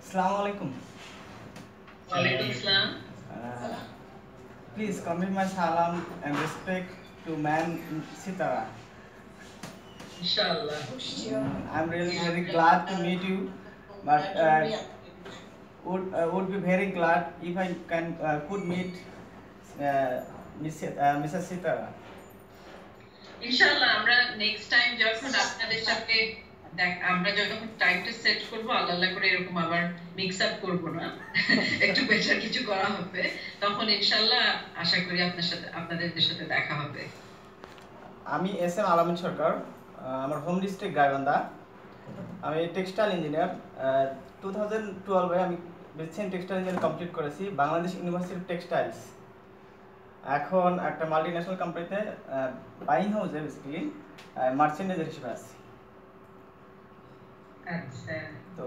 Assalamu alaikum. Walaikum salam. Please convey my salam and respect to man Sitara. Inshallah. I'm really very glad to meet you, but would be very glad if I could meet Mrs. Sitara. ইনশাআল্লাহ আমরা next time যখন আপনাদের সাথে আমরা যখন টাইমটা set করব আল্লাহ করে এরকম আবার মিক্স আপ করব না একটু বেটার কিছু করা হবে তখন ইনশাআল্লাহ আশা করি আপনাদের সাথে দেখা হবে আমি এস এম আলামিন সরকার আমার হোম ডিস্ট্রিক্ট গাইবান্ধা আমি টেক্সটাইল ইঞ্জিনিয়ার 2012 এ আমি বিসিএন টেক্সটাইল ইঞ্জিনিয়ার কমপ্লিট করেছি বাংলাদেশ ইউনিভার্সিটি টেক্সটাইলস এখন একটা মাল্টিন্যাশনাল কোম্পানিতে বাইং হাউসে বেসিক্যালি মার্চেন্ডাইজার হিসেবে আছি আচ্ছা তো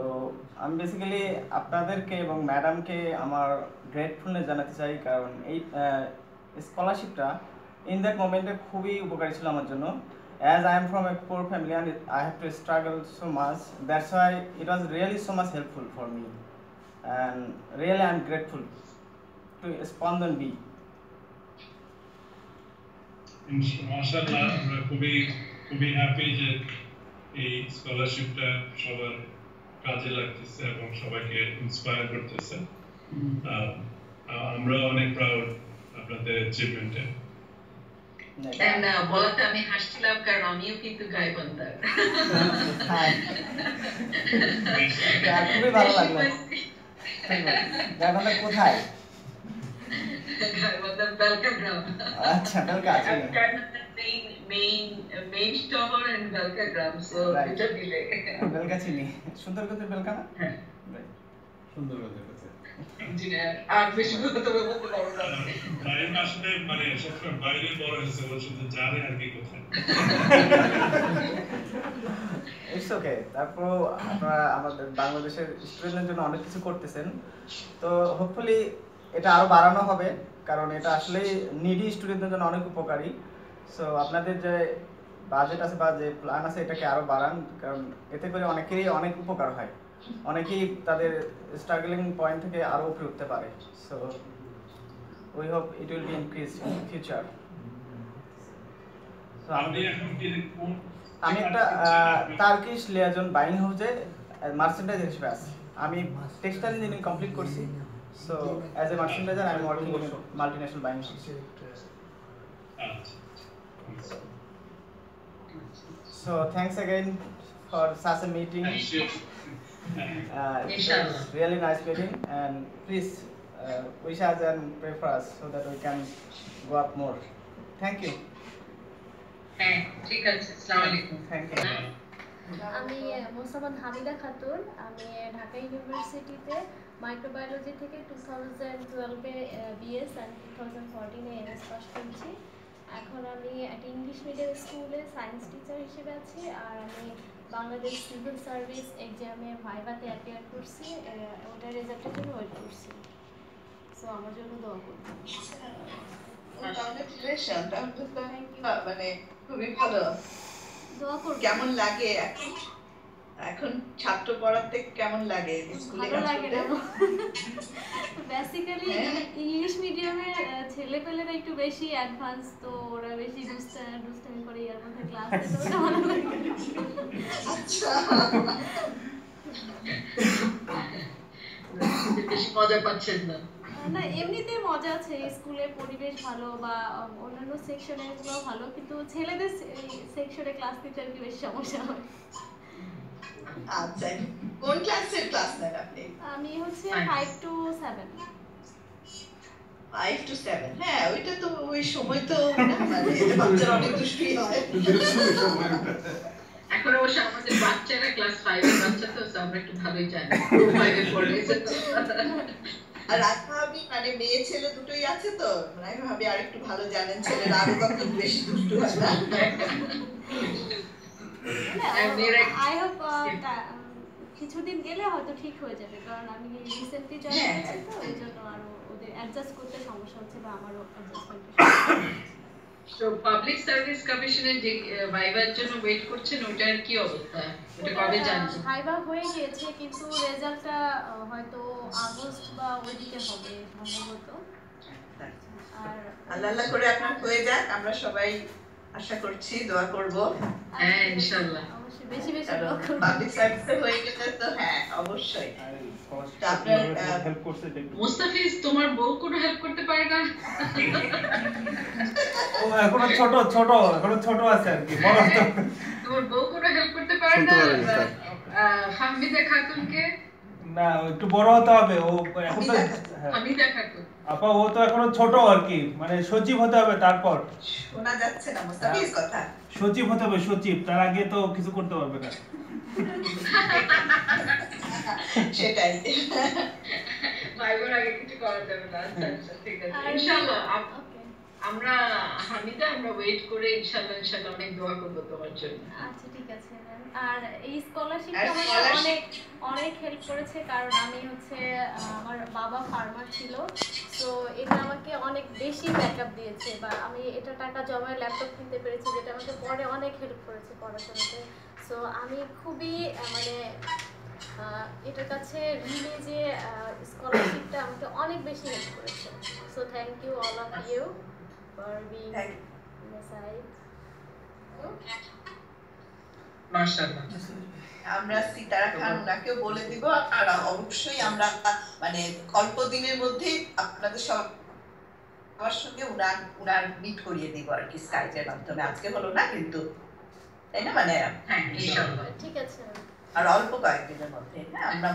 আমি বেসিক্যালি আপনাদেরকে এবং ম্যাডামকে আমার গ্রেটফুলনেস জানাতে চাই কারণ এই স্কলারশিপটা ইন দ্যাট মোমেন্টে খুবই উপকারী ছিল আমার জন্য as I am from a poor family and I have to struggle so much that's why it was really so much helpful for me and really I am grateful to Spandan B মাশাআল্লাহ আমরা খুবই happy যে এই স্কলারশিপটা সবার কাজে লাগতেছে এবং সবাইকে ইন্সপায়ার করতেছে আমরা অনেক প্রাউড আপনাদের অ্যাচিভমেন্টে বলাতে আমি হাসছিলাম কারণ আমিও কিন্তু গাইবান্ধার খুবই ভালো লাগলো গাইবান্ধা কোথায় গাইবান্ধার বেলকা গ্রাম আচ্ছা বেলকা আছে মেইন টাওয়ার এন্ড বেলকা গ্রাম সো এটা দিলে বেলকা চিনি সুন্দরগঞ্জের বেলকা না হ্যাঁ সুন্দরগঞ্জের কাছে ইঞ্জিনিয়ার আর বেশি কথা তো বলতে পারবো না বাইরে আসলে মানে সবসময় বাইরে বড় হয়েছে বলছে যে জানে আর কি কোথায় ইটস ওকে তারপর আপনারা আমাদের বাংলাদেশের স্টুডেন্টদের জন্য অনেক কিছু করতেছেন তো হোপফুলি এটা আরো বাড়ানো হবে কারণ এটা আসলে নিডি স্টুডেন্টদের জন্য অনেক উপকারী সো আপনাদের যে বাজেট আছে বা যে প্ল্যান আছে এটাকে আরো বাড়ান কারণ এতে করে অনেকেরই অনেক উপকার হয় অনেকেই তাদের স্ট্রাগলিং পয়েন্ট থেকে আরো উপরে উঠতে পারে so we hope it will be increase in future so আমি একটা টার্কিশ লিয়াজন বাইং হাউসে মার্চেন্ডাইজার হিসেবে আছি আমি টেক্সটাইল ইঞ্জিনিয়ারিং কমপ্লিট করছি so as a merchandiser I am working in multinational buying house so thanks again for such a meeting it was really nice meeting and please wish us and pray for us so that we can go up more thank you ঠিক আছে আসসালামু আলাইকুম thank you আমি মোসাম্মদ হামিদা খাতুন আমি ঢাকা ইউনিভার্সিটিতে microbiology থেকে 2012 এ BS and 2014 এ এমএস পাস করেছি এখন আমি একটা ইংলিশ মিডিয়াম স্কুলে সায়েন্স টিচার হিসেবে আছি আর আমি বাংলাদেশ সিভিল সার্ভিস এক্সামে ভাইভাতে অ্যাপিয়ার করছি ওটার রেজাল্টের জন্য ওয়েট করছি সো আমার জন্য দোয়া করুন কংগ্রাচুলেশন মানে খুবই ভালো দোয়া করুন কেমন লাগে এখন ছাত্র পড়াতে কেমন লাগে স্কুলে ভালো লাগে না বেসিক্যালি ইংলিশ মিডিয়ামের ছেলেপেলেরা একটু বেশি অ্যাডভান্স তো ওরা বেশি দুষ্টামি করে এর মধ্যে ক্লাসে তো ওটা ভালো লাগে আচ্ছা বেশি মজা পাচ্ছেন না না এমনিতে মজা আছে স্কুলের পরিবেশ ভালো বা অন্যান্য সেকশনের গুলো ভালো কিন্তু ছেলেদের সেকশনে ক্লাস নিতে আর কি বেশি সমস্যা হয় আচ্ছা কোন ক্লাসের ক্লাস নেন আপনি আমি হচ্ছে 5 to 7 5 to 7 হ্যাঁ ওইটা তো ওই সময় তো মানে বাচ্চারা অনেক দুষ্টুমি হয় এখন অবশ্য আমাদের বাচ্চারা ক্লাস 5 এর বাচ্চা তো আমরা একটু ভালোই জানি 5 এ পড়েছে আর আমি মানে মেয়ে ছেলে দুটোই আছে তো মানে আমি ভাবি আর একটু ভালো জানেন ছেলেরা আরো কত বেশি দুষ্টু হয় না আই হোপ কিছুদিন গেলে হয়তো ঠিক হয়ে যাবে কারণ আমি রিসেন্টলি জয়েন করেছি তো এই জন্য আরো ওদের অ্যাডজাস্ট করতে সমস্যা হচ্ছে বা আমারও অ্যাডজাস্টমেন্ট তো পাবলিক সার্ভিস কমিশনের যে ভাইবার জন্য ওয়েট করছেন ওটার কি অবস্থা, ওটা কবে জানবেন? ভাইবা হয়ে গিয়েছে কিন্তু রেজাল্টটা হয়তো আগস্ট বা ওইদিকে হবে সম্ভবত। আর আল্লাহ আল্লাহ করে আপনার হয়ে যাক, আমরা সবাই আশা করছি, দোয়া করব। হ্যাঁ ইনশাআল্লাহ অবশ্যই বেশি বেশি দোয়া করবেন। পাবলিক সার্ভিসে হয়ে গেলে তো হ্যাঁ অবশ্যই। তো আপনার হেল্প করছে এটা একটু। মুস্তাফিজ তোমার বউ কোনো হেল্প করতে পারে না? ও এখনো ছোট আছে আর কি, বড় তো তোমার বউ কোনো হেল্প করতে পারে না? হামিদা খাতুনকে না, ও একটু বড় হতে হবে। ও এখন তো হামিদা খাতুন আপা ও তো এখনো ছোট আর কি, মানে সচিব হতে হবে, তারপর শোনা যাচ্ছে না মুস্তাফিজ কথা। সচিব হতে হবে, সচিব, তার আগে তো কিছু করতে পারবে না। সেটাই। ভাইবার আগে কিছু করা যাবে না। আচ্ছা আচ্ছা ঠিক আছে ইনশাআল্লাহ। আমরা হামিদা আমরা ওয়েট করে ইনশাআল্লাহ অনেক দোয়া করব তোমার জন্য। আচ্ছা ঠিক আছে ম্যাম। আর এই স্কলারশিপটা আমাকে অনেক অনেক হেল্প করেছে, কারণ আমি হচ্ছে আমার বাবা ফার্মার ছিল, তো এটা আমাকে অনেক বেশি ব্যাকআপ দিয়েছে, বা আমি এটা টাকা জমায় ল্যাপটপ কিনতে পেরেছি, যেটা আমাকে পরে অনেক হেল্প করেছে পড়াশোনাতে। সো আমি খুবই মানে এটার কাছে রিলে যে স্কলারশিপটা আমাকে অনেক বেশি হেল্প করেছে। So thank you all of you for being side. মাশাআল্লাহ। আমরা সিতারা খান ওনাকেও বলে দিব, আর অবশ্যই আমরা মানে অল্প দিনের মধ্যে আপনাদের সবার সঙ্গে উনার মিট করিয়ে দিব আর কি, স্কাইপের মাধ্যমে। আজকে হলো না কিন্তু, তাই না? মানে হ্যাঁ ইনশাআল্লাহ ঠিক আছে। আর অল্প কয়েকদিনের মধ্যে আমরা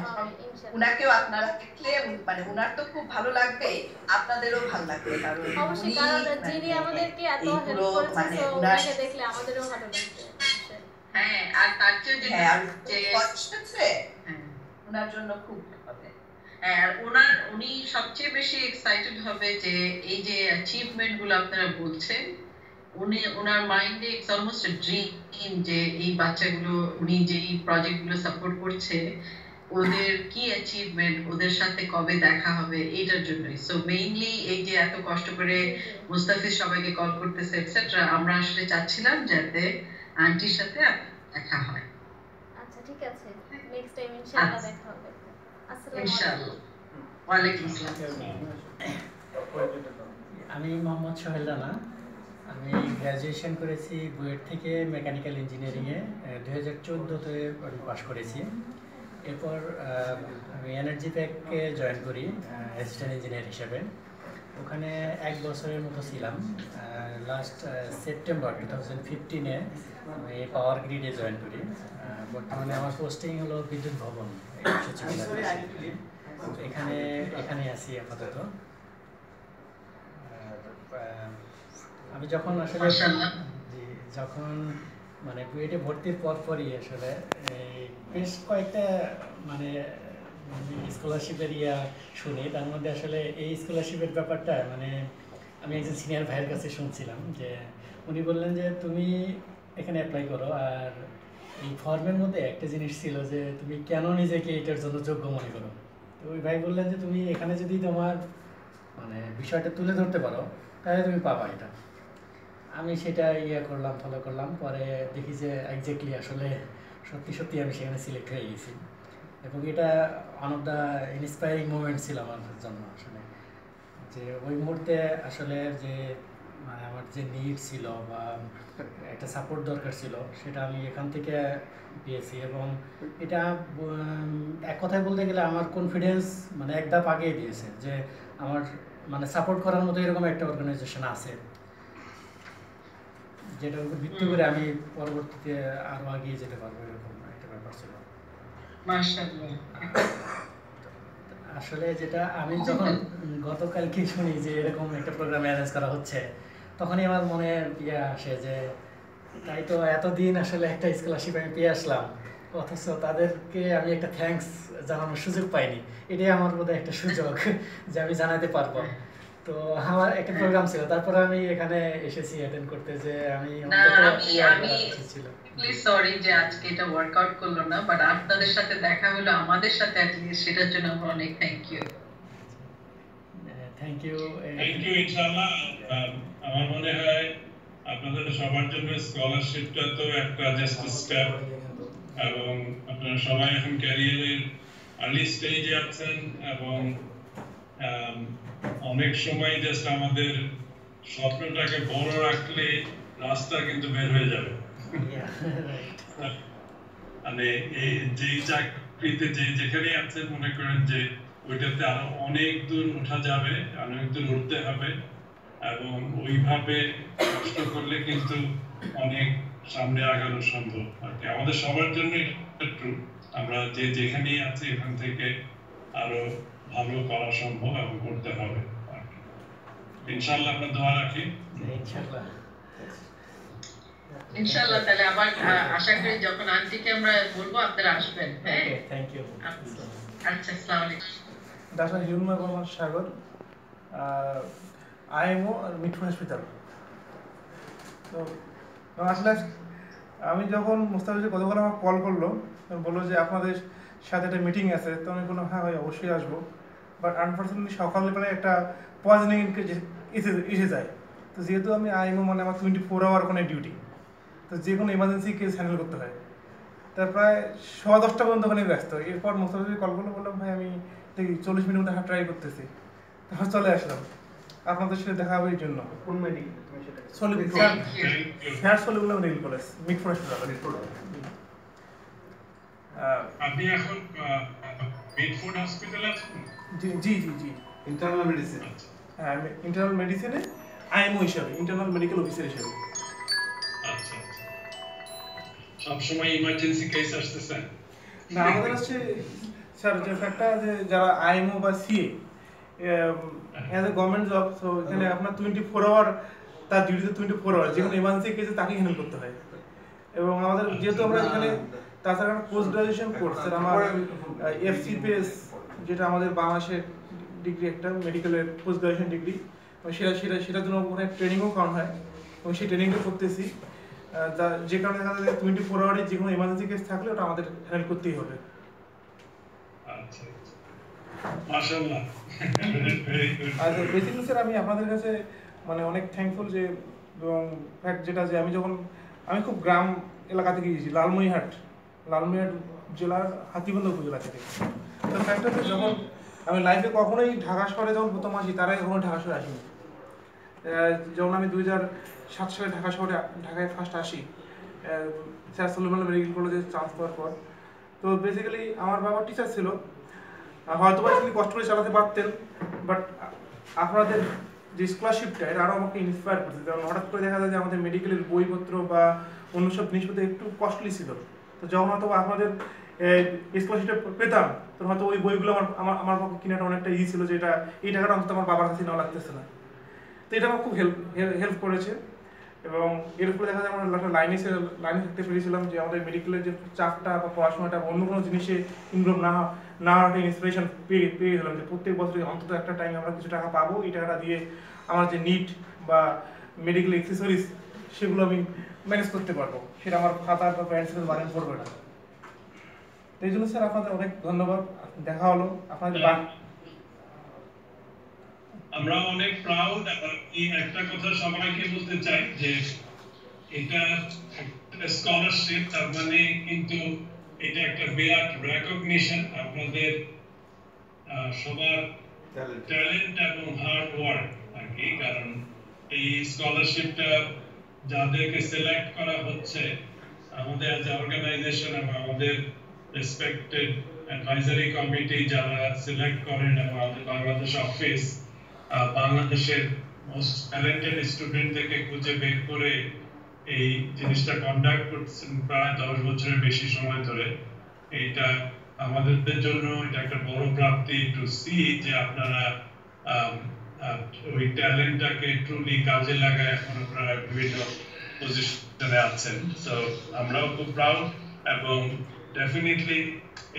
উনাকেও আপনারা দেখলে মানে উনার তো খুব ভালো লাগবে, আপনাদেরও ভালো লাগবে, কারণ অবশ্যই, কারণ যিনি আমাদেরকে এত হেল্প করেছে, তো ওনাকে দেখলে আমাদেরও ভালো লাগবে। হ্যাঁ আর তার চেয়ে যে উনার জন্য খুব হবে। আর উনি সবচেয়ে বেশি এক্সাইটেড হবে যে এই যে অ্যাচিভমেন্ট গুলো আপনারা বলছেন, ওনার মাইন্ডে ইটস অলমোস্ট আ ড্রিম যে এই বাচ্চাগুলো উনি যে এই প্রজেক্ট গুলো সাপোর্ট করছে ওদের কি অ্যাচিভমেন্ট, ওদের সাথে কবে দেখা হবে, এটার জন্যই। সো মেইনলি এই যে এত কষ্ট করে মুস্তাফিজ সবাইকে কল করতেছে এটসেট্রা, আমরা আসলে চাচ্ছিলাম যাতে আন্টির সাথে দেখা হয়। আচ্ছা ঠিক আছে, নেক্সট টাইম ইনশাআল্লাহ দেখা হবে। আসসালামু আলাইকুম। ইনশাআল্লাহ। ওয়ালাইকুম আসসালাম। আমি মোহাম্মদ সোহেল রানা। আমি গ্র্যাজুয়েশন করেছি বুয়েট থেকে মেকানিক্যাল ইঞ্জিনিয়ারিংয়ে 2014-তে পাস করেছি। এরপর আমি এনার্জি প্যাকে জয়েন করি অ্যাসিস্ট্যান্ট ইঞ্জিনিয়ার হিসেবে। ওখানে 1 বছরের মতো ছিলাম। লাস্ট সেপ্টেম্বর 2015-এ আমি পাওয়ার গ্রিডে জয়েন করি। বর্তমানে আমার পোস্টিং হলো বিদ্যুৎ ভবন সচিবালয়। এখানে আছি আপাতত। আমি যখন আসলে যখন মানে বুয়েটে ভর্তির পরই আসলে বেশ কয়েকটা মানে স্কলারশিপের শুনি, তার মধ্যে আসলে এই স্কলারশিপের ব্যাপারটা মানে আমি একজন সিনিয়র ভাইয়ের কাছে শুনছিলাম যে উনি বললেন যে তুমি এখানে অ্যাপ্লাই করো, আর এই ফর্মের মধ্যে একটা জিনিস ছিল যে তুমি কেন নিজেকে এটার জন্য যোগ্য মনে করো। তো ওই ভাই বললেন যে তুমি এখানে যদি তোমার মানে বিষয়টা তুলে ধরতে পারো তাহলে তুমি পাবা এটা। আমি সেটা করলাম, ফলো করলাম, পরে দেখি যে এক্স্যাক্টলি আসলে সত্যি আমি সেখানে সিলেক্ট হয়ে গেছি। এবং এটা one of the inspiring movement ছিল আমার জন্য আসলে, যে ওই মুহূর্তে আসলে যে মানে আমার যে নিড ছিল বা একটা সাপোর্ট দরকার ছিল সেটা আমি এখান থেকে পেয়েছি। এবং এটা এক কথায় বলতে গেলে আমার কনফিডেন্স মানে এক ধাপ আগেই দিয়েছে যে আমার মানে সাপোর্ট করার মতো এরকম একটা অর্গানাইজেশন আছে, যেটার উপর ভিত্তি করে আমি পরবর্তীতে আরো এগিয়ে যেতে পারবো, এরকম একটা ব্যাপার ছিল। আসলে যেটা আমি যখন গতকালকে শুনি যে এরকম একটা প্রোগ্রাম অ্যারেঞ্জ করা হচ্ছে, তখনই আমার মনে আসে যে তাই তো এতদিন আসলে একটা স্কলারশিপ আমি পেয়ে আসলাম, অথচ তাদেরকে আমি একটা থ্যাঙ্কস জানানোর সুযোগ পাইনি। এটাই আমার বোধহয় একটা সুযোগ যে আমি জানাতে পারবো। তো আমার একটা প্রোগ্রাম ছিল, তারপরে আমি এখানে এসেছি অ্যাটেন্ড করতে, যে আমি সরি যে আজকে এটা ওয়ার্কআউট করলো না, বাট আপনাদের সাথে দেখা হলো আমাদের সাথে, অ্যাটলিস্ট সেটার জন্য আমরা অনেক থ্যাংক ইউ। থ্যাংক ইউ ইনশাআল্লাহ। আমার মনে হয় আপনাদের সবার জন্য স্কলারশিপটা তো একটা জাস্ট স্টেপ, এবং আপনারা সবাই এখন ক্যারিয়ারের আর্লি স্টেজে আছেন, এবং অনেক সময় জাস্ট আমাদের স্বপ্নটাকে বড় রাখলে রাস্তা কিন্তু বের হয়ে যাবে। মানে এই যে চাকরিতে যেখানে আছেন মনে করেন যে ওইটাতে আরো অনেক দূর ওঠা যাবে, অনেক দূর উঠতে হবে, এবং ওইভাবে কষ্ট করলে কিন্তু অনেক সামনে আগানো সম্ভব আর কি। আমাদের সবার জন্য একটু আমরা যেখানেই আছি এখান থেকে আরো ভালো করা সম্ভব এবং করতে হবে আর কি। ইনশাআল্লাহ আমরা দোয়া রাখি। ইনশাআল্লাহ তাহলে আবার আশা করি যখন আন্টিকে আমরা বলবো আপনারা আসবেন। হ্যাঁ, থ্যাংক ইউ। আচ্ছা, আসসালামু আলাইকুম। ডাক্তার হিরুন্ময় বর্মা সাগর, আইএমও আর মিঠু হসপিটাল। তো আসলে আমি যখন মুস্তাফিজের গতকাল আমার কল করলো, বললো যে আপনাদের সাথে একটা মিটিং আছে, তো আমি বললাম হ্যাঁ ভাই অবশ্যই আসবো, বাট আনফর্চুনেটলি সকালবেলায় একটা পয়জনিং এসে যায়। তো যেহেতু আমি আইএমও মানে আমার 24 আওয়ার ওখানে ডিউটি, তো যে কোনো এমার্জেন্সি কেস হ্যান্ডেল করতে হয়। তার প্রায় 10:15 পর্যন্ত ওখানে ব্যস্ত। এরপর মুস্তাফিজের কল করলো, বললাম ভাই আমি 40 মিনিট মধ্যে ট্রাই করতেছি, তারপর চলে আসলাম আপনাদের সাথে দেখা হবে এই জন্য। কোন medical sir Salimullah medical college, Mitford hospital. আপনি এখন মিটফোর্ড হসপিটালে আছেন? জি জি জি জি, ইন্টারনাল মেডিসিন। হ্যাঁ, আমি ইন্টারনাল মেডিসিনে আইএমও হিসাবে, ইন্টারনাল মেডিকেল অফিসার হিসাবে। আচ্ছা আচ্ছা, সবসময় ইমার্জেন্সি কেস আসতেছেন? না, আমাদের হচ্ছে স্যার যে ফ্যাক্টটা যে যারা আইএমও বা CA as a government job, so এখানে আপনার 24 আওয়ার তার ডিউটিতে 24 আওয়ার যে কোনো ইমার্জেন্সি কেসে তাকে হ্যান্ডেল করতে হয়। এবং আমাদের যেহেতু আমরা এখানে তাছাড়া পোস্ট গ্রাজুয়েশন কোর্স, আমার এফসিপিএস যেটা আমাদের বাংলাদেশের ডিগ্রি, একটা মেডিকেলের পোস্ট গ্রাজুয়েশন ডিগ্রি, সেটার জন্য ওখানে ট্রেনিংও করানো হয় এবং সেই ট্রেনিংটা করতেছি। যে কারণে দেখা যায় 24 আওয়ারে যে কোনো ইমার্জেন্সি কেস থাকলে ওটা আমাদের হ্যান্ডেল করতেই হবে। আচ্ছা মাশাআল্লাহ, ভেরি গুড। আর বেসিক্যালি স্যার আমি আপনাদের কাছে মানে অনেক থ্যাঙ্কফুল যে, এবং ফ্যাক্ট যেটা যে আমি খুব গ্রাম এলাকা থেকে গিয়েছি, লালমনিরহাট জেলার হাতিবান্ধা উপজেলা থেকে। তো ফ্যাক্ট হচ্ছে যখন আমি লাইফে কখনোই ঢাকা শহরে যখন প্রথম আসি, তার আগে কখনো ঢাকা শহরে আসিনি। যখন আমি 2007 সালে ঢাকায় ফার্স্ট আসি স্যার সলিমুল্লাহ মেডিকেল কলেজে চান্স পাওয়ার পর, তো বেসিক্যালি আমার বাবা টিচার ছিল, হয়তো বা তিনি কষ্ট করে চালাতে পারতেন, বাট আপনাদের যে স্কলারশিপটা এটা আরও আমাকে ইন্সপায়ার করছে। কারণ হঠাৎ করে দেখা যায় যে আমাদের মেডিকেলের বইপত্র বা অন্য সব জিনিসপত্র একটু কস্টলি ছিল, তো যখন হয়তো আপনাদের স্কলারশিপটা পেতাম তখন হয়তো ওই বইগুলো আমার পক্ষে কিনাটা অনেকটা ইজি ছিল, যে এই টাকাটা অন্তত আমার বাবার কাছে নেওয়া লাগতেছে না। তো এটা আমার খুব হেল্প করেছে। এবং এর উপরে দেখা যায় আমরা একটা লাইনে থাকতে পেরেছিলাম যে আমাদের মেডিকেলের যে চাপটা বা পড়াশোনাটা অন্য কোনো জিনিসে ইনভলভ না একটা ইন্সপিরেশন পেয়ে গেলাম যে প্রত্যেক বছরে অন্তত একটা টাইম আমরা কিছু টাকা পাবো, এই টাকাটা দিয়ে আমার যে নিট বা মেডিকেল অ্যাক্সেসরিজ সেগুলো আমি ম্যানেজ করতে পারবো, সেটা আমার খাতা বা প্যারেন্টসের বারেন পড়বে না। এই জন্য স্যার আপনাদের অনেক ধন্যবাদ, দেখা হলো আপনাদের। আমরা অনেক প্রাউড। একটা কথা সবাইকে বলতে চাই যে এটা স্কলারশিপ, তার মানে কিন্তু এটা একটা বিরাট রেকগনিশন আপনাদের সবার ট্যালেন্ট এবং হার্ড ওয়ার্ক আর কি। কারণ এই স্কলারশিপটা যাদেরকে সিলেক্ট করা হচ্ছে, আমাদের অ্যাজ অর্গানাইজেশন এবং আমাদের রেসপেক্টেড অ্যাডভাইজারি কমিটি যারা সিলেক্ট করেন, এবং আমাদের বাংলাদেশ অফিস বাংলাদেশের মোস্ট ট্যালেন্টেড স্টুডেন্টদেরকে খুঁজে বের করে এই জিনিসটা কন্ডাক্ট করছেন প্রায় 10 বছরের বেশি সময় ধরে। এটা আমাদের জন্য এটা একটা বড় প্রাপ্তি টু সি যে আপনারা ওই ট্যালেন্টটাকে ট্রুলি কাজে লাগায় এখন আপনারা বিভিন্ন পজিশনে আছেন। সো আমরাও খুব প্রাউড, এবং ডেফিনেটলি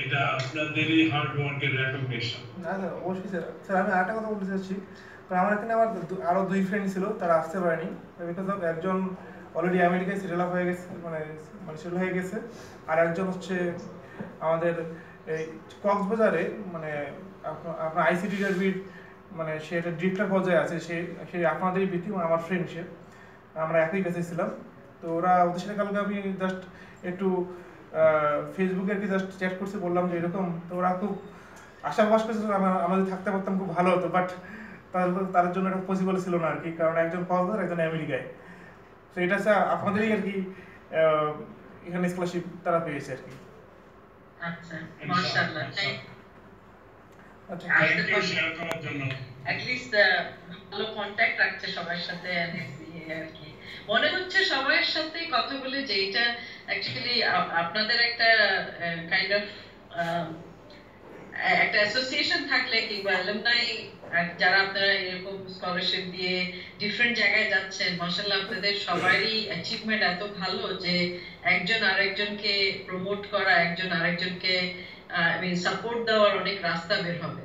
এটা আপনাদেরই হার্ড ওয়ার্কের রেকগনিশন। না স্যার, অবশ্যই স্যার। স্যার আমি আরেকটা কথা বলতে চাচ্ছি, আমার এখানে আমার আরও 2 ফ্রেন্ড ছিল, তারা আসতে পারেনি বিকজ অফ একজন অলরেডি আমেরিকায় সেটেল হয়ে গেছে, মানে সেটেল হয়ে গেছে, আর একজন হচ্ছে আমাদের এই কক্সবাজারে মানে আপনার আইসিটি ডারবির মানে সে একটা ডিরেক্টর পর্যায়ে আছে, সে আপনাদেরই ব্যক্তি, আমার ফ্রেন্ড সে। আমরা একই ব্যাচে ছিলাম। তো ওদের সাথে কালকে আমি জাস্ট একটু ফেসবুকে আর কি জাস্ট চ্যাট করছি, বললাম যে এরকম। তো ওরা খুব আশা প্রকাশ করেছিল আমাদের থাকতে পারতাম খুব ভালো হতো, বাট তার জন্য এটা পসিবল ছিল না আর কি, কারণ একজন কক্সবাজার একজন আমেরিকায়। তো এটা আপনাদেরই আর কি এখানে স্কলারশিপ তারা পেয়েছে আর কি। আচ্ছা মাশাআল্লাহ, আচ্ছা থ্যাংক ইউ শেয়ার করার জন্য। at least ভালো কন্টাক্ট রাখছে সবার সাথে আর কি। মনে হচ্ছে সবার সাথে কথা বলে যে এটা অ্যাকচুয়ালি আপনাদের একটা কাইন্ড অফ একটা অ্যাসোসিয়েশন থাকলে কিংবা অ্যালুমনাই যারা আপনারা এরকম স্কলারশিপ দিয়ে ডিফারেন্ট জায়গায় যাচ্ছেন, মাশাআল্লাহ আপনাদের সবারই অ্যাচিভমেন্ট এত ভালো যে একজন আরেকজনকে প্রমোট করা, একজন আরেকজনকে সাপোর্ট দেওয়ার অনেক রাস্তা বের হবে।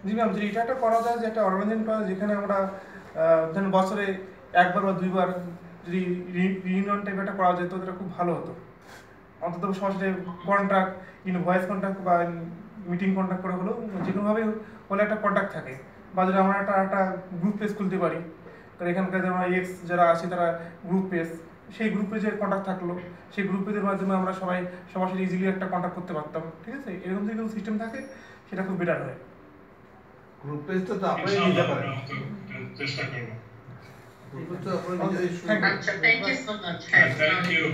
জি ম্যাম, যদি এটা একটা করা যায় যে একটা অর্গানাইজেশন করা, যেখানে আমরা ধরেন বছরে একবার বা দুইবার যদি রিউনিয়ন টাইপ একটা করা যেত, এটা খুব ভালো হতো। অন্তত সবার সাথে কন্ট্যাক্ট, ভয়েস কন্ট্যাক্ট বা মিটিং কন্ট্যাক্ট করে হলেও যে কোনোভাবে হলে একটা কন্ট্যাক্ট থাকে। বা যদি আমরা একটা গ্রুপ পেজ খুলতে পারি, কারণ এখানকার যারা যারা আছে তারা গ্রুপ পেজ, সেই গ্রুপ পেজের কন্ট্যাক্ট থাকলো, সেই গ্রুপ পেজের মাধ্যমে আমরা সবার সাথে ইজিলি একটা কন্ট্যাক্ট করতে পারতাম। ঠিক আছে, এরকম যদি কোনো সিস্টেম থাকে সেটা খুব বেটার হয়। গ্রুপ পেজটা তো আপনি নিতে পারেন, চেষ্টা করব। গ্রুপ পেজটা আপনি নিজেই শুরু করুন। আচ্ছা, thank you so much. Thank you.